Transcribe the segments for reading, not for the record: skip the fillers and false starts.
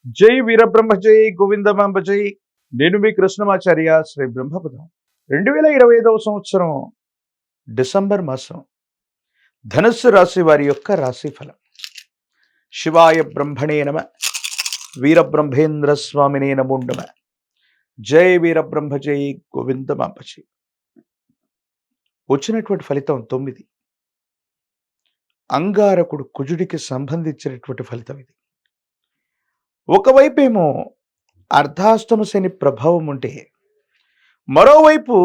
జై వీరబ్రహ్మ జై గోవిందమాంబ జై. నేను మీ కృష్ణమాచార్య శ్రీ బ్రహ్మపదం. 2025 సంవత్సరం డిసెంబర్ మాసం ధనుస్సు రాశి వారి యొక్క రాశి ఫలం. శివాయ బ్రహ్మణే నమ, వీరబ్రహ్మేంద్ర స్వామినే నమో నమ. జై వీరబ్రహ్మ జై గోవిందమాంబ జై. వచ్చినటువంటి ఫలితం 9. అంగారకుడు కుజుడికి సంబంధించినటువంటి ఫలితం ఇది. ఒకవైపేమో అర్ధాష్టమ శని ప్రభావం ఉంటే, మరోవైపు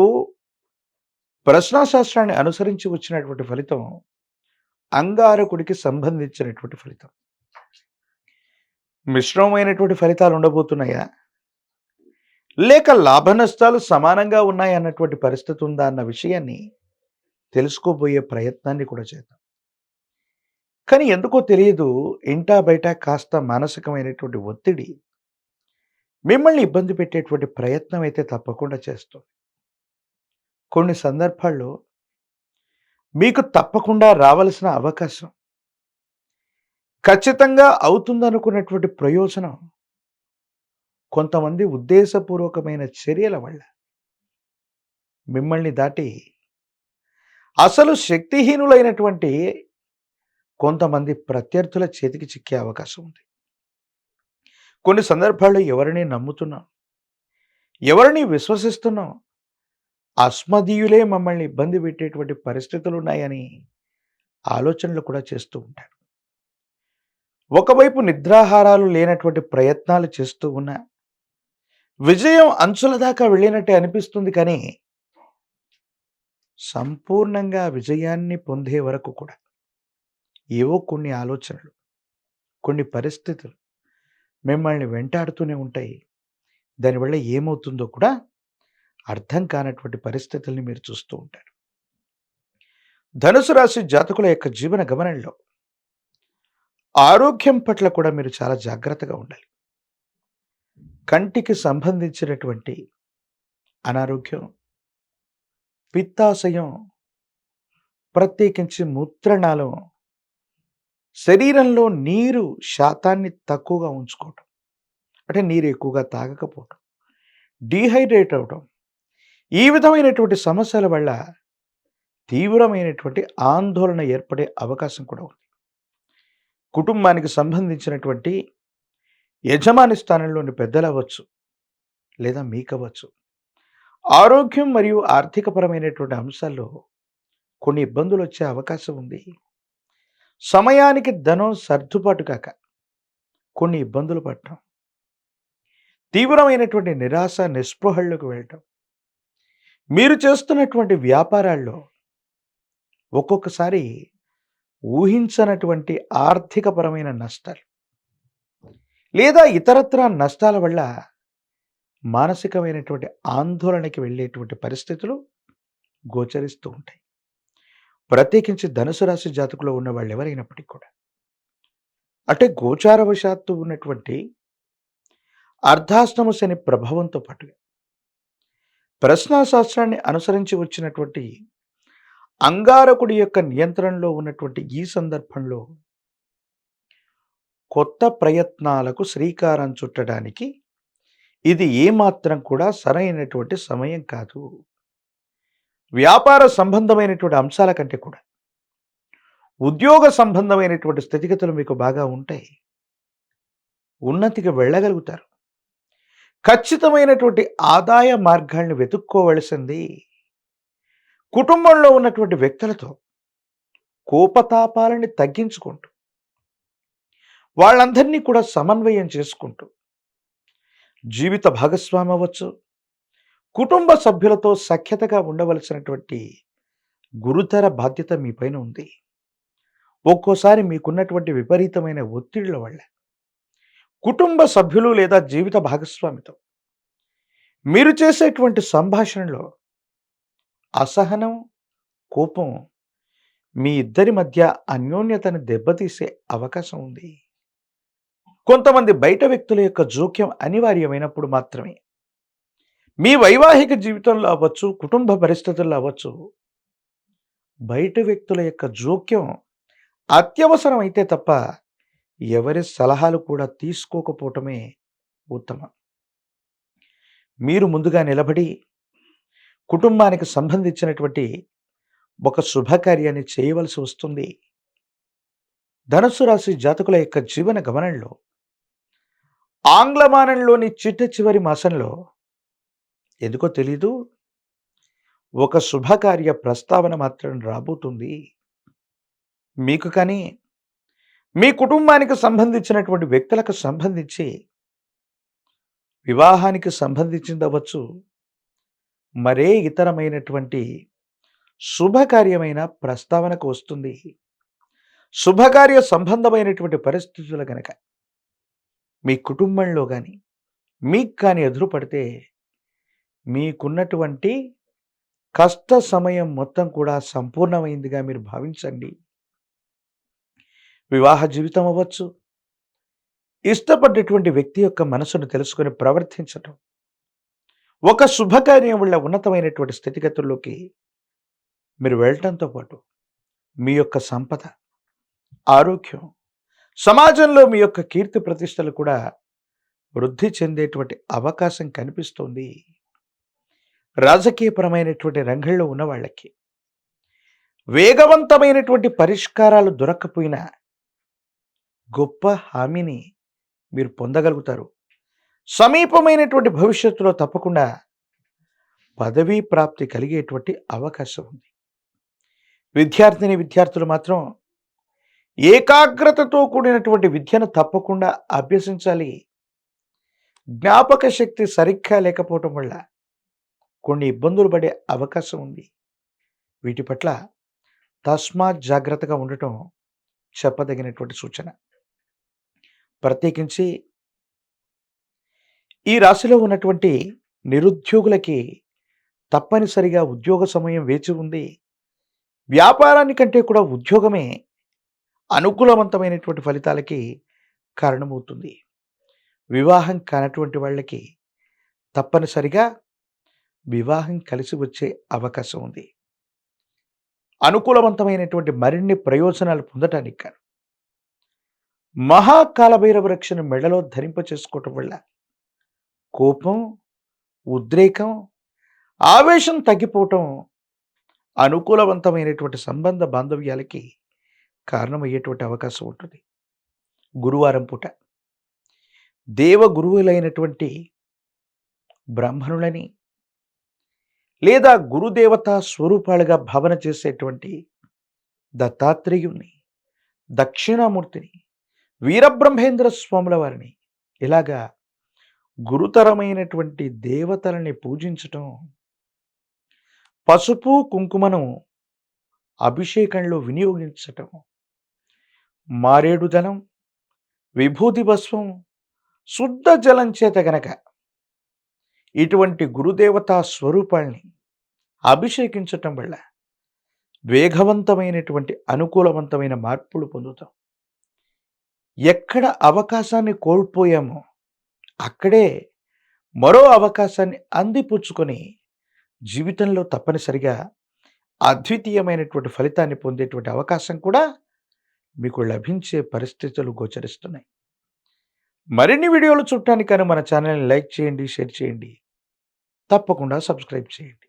ప్రశ్నాశాస్త్రాన్ని అనుసరించి వచ్చినటువంటి ఫలితం అంగారకుడికి సంబంధించినటువంటి ఫలితం. మిశ్రమమైనటువంటి ఫలితాలు ఉండబోతున్నాయా, లేక లాభ నష్టాలు సమానంగా ఉన్నాయా అన్నటువంటి పరిస్థితి ఉందా అన్న విషయాన్ని తెలుసుకోబోయే ప్రయత్నాన్ని కూడా చేద్దాం. కానీ ఎందుకో తెలియదు, ఇంటా బయట కాస్త మానసికమైనటువంటి ఒత్తిడి మిమ్మల్ని ఇబ్బంది పెట్టేటువంటి ప్రయత్నం అయితే తప్పకుండా చేస్తుంది. కొన్ని సందర్భాల్లో మీకు తప్పకుండా రావలసిన అవకాశం, ఖచ్చితంగా అవుతుందనుకున్నటువంటి ప్రయోజనం కొంతమంది ఉద్దేశపూర్వకమైన చర్యల వల్ల మిమ్మల్ని దాటి అసలు శక్తిహీనులైనటువంటి కొంతమంది ప్రత్యర్థుల చేతికి చిక్కే అవకాశం ఉంది. కొన్ని సందర్భాల్లో ఎవరిని నమ్ముతున్నాం, ఎవరిని విశ్వసిస్తున్నాం, అస్మదీయులే మమ్మల్ని ఇబ్బంది పెట్టేటువంటి పరిస్థితులు ఉన్నాయని ఆలోచనలు కూడా చేస్తూ ఉంటారు. ఒకవైపు నిద్రాహారాలు లేనటువంటి ప్రయత్నాలు చేస్తూ ఉన్నా విజయం అంచుల దాకా వెళ్ళినట్టే అనిపిస్తుంది. కానీ సంపూర్ణంగా విజయాన్ని పొందే వరకు కూడా ఏవో కొన్ని ఆలోచనలు, కొన్ని పరిస్థితులు మిమ్మల్ని వెంటాడుతూనే ఉంటాయి. దానివల్ల ఏమవుతుందో కూడా అర్థం కానటువంటి పరిస్థితుల్ని మీరు చూస్తూ ఉంటారు. ధనుసు రాశి జాతకుల యొక్క జీవన గమనంలో ఆరోగ్యం పట్ల కూడా మీరు చాలా జాగ్రత్తగా ఉండాలి. కంటికి సంబంధించినటువంటి అనారోగ్యం, పిత్తాశయం, ప్రత్యేకించి మూత్రనాళం, శరీరంలో నీరు శాతాన్ని తక్కువగా ఉంచుకోవటం, అంటే నీరు ఎక్కువగా తాగకపోవటం, డీహైడ్రేట్ అవటం, ఈ విధమైనటువంటి సమస్యల వల్ల తీవ్రమైనటువంటి ఆందోళన ఏర్పడే అవకాశం కూడా ఉంది. కుటుంబానికి సంబంధించినటువంటి యజమాని స్థానంలోని పెద్దలు అవ్వచ్చు, లేదా మీకవ్వచ్చు, ఆరోగ్యం మరియు ఆర్థికపరమైనటువంటి అంశాల్లో కొన్ని ఇబ్బందులు వచ్చే అవకాశం ఉంది. సమయానికి ధనం సర్దుబాటు కాక కొన్ని ఇబ్బందులు పడటం, తీవ్రమైనటువంటి నిరాశ నిస్పృహల్లోకి వెళ్ళటం, మీరు చేస్తున్నటువంటి వ్యాపారాల్లో ఒక్కొక్కసారి ఊహించనటువంటి ఆర్థికపరమైన నష్టాలు లేదా ఇతరత్రా నష్టాల వల్ల మానసికమైనటువంటి ఆందోళనకి వెళ్ళేటువంటి పరిస్థితులు గోచరిస్తూ ఉంటాయి. ప్రత్యేకించి ధనుసు రాశి జాతకులో ఉన్న వాళ్ళు ఎవరైనప్పటికీ కూడా, అంటే గోచారవశాత్తు ఉన్నటువంటి అర్ధాష్టమ శని ప్రభావంతో పాటుగా ప్రశ్నాశాస్త్రాన్ని అనుసరించి వచ్చినటువంటి అంగారకుడి యొక్క నియంత్రణలో ఉన్నటువంటి ఈ సందర్భంలో కొత్త ప్రయత్నాలకు శ్రీకారం చుట్టడానికి ఇది ఏమాత్రం కూడా సరైనటువంటి సమయం కాదు. వ్యాపార సంబంధమైనటువంటి అంశాల కంటే కూడా ఉద్యోగ సంబంధమైనటువంటి స్థితిగతులు మీకు బాగా ఉంటాయి. ఉన్నతికి వెళ్ళగలుగుతారు. ఖచ్చితమైనటువంటి ఆదాయ మార్గాల్ని వెతుక్కోవలసింది. కుటుంబంలో ఉన్నటువంటి వ్యక్తులతో కోపతాపాలని తగ్గించుకుంటూ, వాళ్ళందరినీ కూడా సమన్వయం చేసుకుంటూ, జీవిత భాగస్వామి అవ్వచ్చు, కుటుంబ సభ్యులతో సఖ్యతగా ఉండవలసినటువంటి గురుతర బాధ్యత మీ పైన ఉంది. ఒక్కోసారి మీకున్నటువంటి విపరీతమైన ఒత్తిళ్ల వల్ల కుటుంబ సభ్యులు లేదా జీవిత భాగస్వామితో మీరు చేసేటువంటి సంభాషణలో అసహనం, కోపం మీ ఇద్దరి మధ్య అన్యోన్యతను దెబ్బతీసే అవకాశం ఉంది. కొంతమంది బయట వ్యక్తుల యొక్క జోక్యం అనివార్యమైనప్పుడు మాత్రమే, మీ వైవాహిక జీవితంలో అవ్వచ్చు, కుటుంబ పరిస్థితుల్లో అవ్వచ్చు, బయట వ్యక్తుల యొక్క జోక్యం అత్యవసరం అయితే తప్ప ఎవరి సలహాలు కూడా తీసుకోకపోవటమే ఉత్తమం. మీరు ముందుగా నిలబడి కుటుంబానికి సంబంధించినటువంటి ఒక శుభకార్యాన్ని చేయవలసి వస్తుంది. ధనుస్సు రాశి జాతకుల యొక్క జీవన గమనంలో ఆంగ్లమానంలోని చిట్ట చివరి మాసంలో ఎందుకో తెలీదు, ఒక శుభకార్య ప్రస్తావన మాత్రం రాబోతుంది. మీకు కానీ, మీ కుటుంబానికి సంబంధించినటువంటి వ్యక్తులకు సంబంధించి వివాహానికి సంబంధించిందవ్వచ్చు, మరే ఇతరమైనటువంటి శుభకార్యమైన ప్రస్తావనకు వస్తుంది. శుభకార్య సంబంధమైనటువంటి పరిస్థితులు గనక మీ కుటుంబంలో గాని, మీకు కానీ ఎదురుపడితే మీకున్నటువంటి కష్ట సమయం మొత్తం కూడా సంపూర్ణమైందిగా మీరు భావించండి. వివాహ జీవితం అవ్వచ్చు, ఇష్టపడ్డటువంటి వ్యక్తి యొక్క మనసును తెలుసుకొని ప్రవర్తించటం, ఒక శుభకార్యం వల్ల ఉన్నతమైనటువంటి స్థితిగతుల్లోకి మీరు వెళ్ళటంతో పాటు మీ యొక్క సంపద, ఆరోగ్యం, సమాజంలో మీ యొక్క కీర్తి ప్రతిష్టలు కూడా వృద్ధి చెందేటువంటి అవకాశం కనిపిస్తోంది. రాజకీయపరమైనటువంటి రంగంలో ఉన్న వాళ్ళకి వేగవంతమైనటువంటి పరిష్కారాలు దొరక్కపోయినా గొప్ప హామీని మీరు పొందగలుగుతారు. సమీపమైనటువంటి భవిష్యత్తులో తప్పకుండా పదవీ ప్రాప్తి కలిగేటువంటి అవకాశం ఉంది. విద్యార్థులు మాత్రం ఏకాగ్రతతో కూడినటువంటి విద్యను తప్పకుండా అభ్యసించాలి. జ్ఞాపక శక్తి సరిగ్గా లేకపోవటం వల్ల కొన్ని ఇబ్బందులు పడే అవకాశం ఉంది. వీటి పట్ల తస్మాత్ జాగ్రత్తగా ఉండటం చెప్పదగినటువంటి సూచన. ప్రత్యేకించి ఈ రాశిలో ఉన్నటువంటి నిరుద్యోగులకి తప్పనిసరిగా ఉద్యోగ సమయం వేచి ఉంది. వ్యాపారానికంటే కూడా ఉద్యోగమే అనుకూలవంతమైనటువంటి ఫలితాలకి కారణమవుతుంది. వివాహం కానటువంటి వాళ్ళకి తప్పనిసరిగా వివాహం కలిసి వచ్చే అవకాశం ఉంది. అనుకూలవంతమైనటువంటి మరిన్ని ప్రయోజనాలు పొందటానికి కాను మహాకాలభైరవ రక్షను మెడలో ధరింప చేసుకోవటం వల్ల కోపం, ఉద్రేకం, ఆవేశం తగ్గిపోవటం అనుకూలవంతమైనటువంటి సంబంధ బాంధవ్యాలకి కారణమయ్యేటువంటి అవకాశం ఉంటుంది. గురువారం పూట దేవగురువులైనటువంటి బ్రాహ్మణులని లేదా గురుదేవతా స్వరూపాలుగా భావన చేసేటువంటి దత్తాత్రేయుణ్ణి, దక్షిణామూర్తిని, వీరబ్రహ్మేంద్ర స్వాముల వారిని, ఇలాగా గురుతరమైనటువంటి దేవతలని పూజించటం, పసుపు కుంకుమను అభిషేకంలో వినియోగించటం, మారేడు దళం, విభూతి భస్వం, శుద్ధ జలం చేత గనక ఇటువంటి గురుదేవతా స్వరూపాల్ని అభిషేకించటం వల్ల వేగవంతమైనటువంటి అనుకూలవంతమైన మార్పులు పొందుతాం. ఎక్కడ అవకాశాన్ని కోల్పోయామో అక్కడే మరో అవకాశాన్ని అందిపుచ్చుకొని జీవితంలో తప్పనిసరిగా అద్వితీయమైనటువంటి ఫలితాన్ని పొందేటువంటి అవకాశం కూడా మీకు లభించే పరిస్థితులు గోచరిస్తున్నాయి. మరిన్ని వీడియోలు చూడటానికని మన ఛానల్ని లైక్ చేయండి, షేర్ చేయండి, తప్పకుండా సబ్స్క్రైబ్ చేయండి.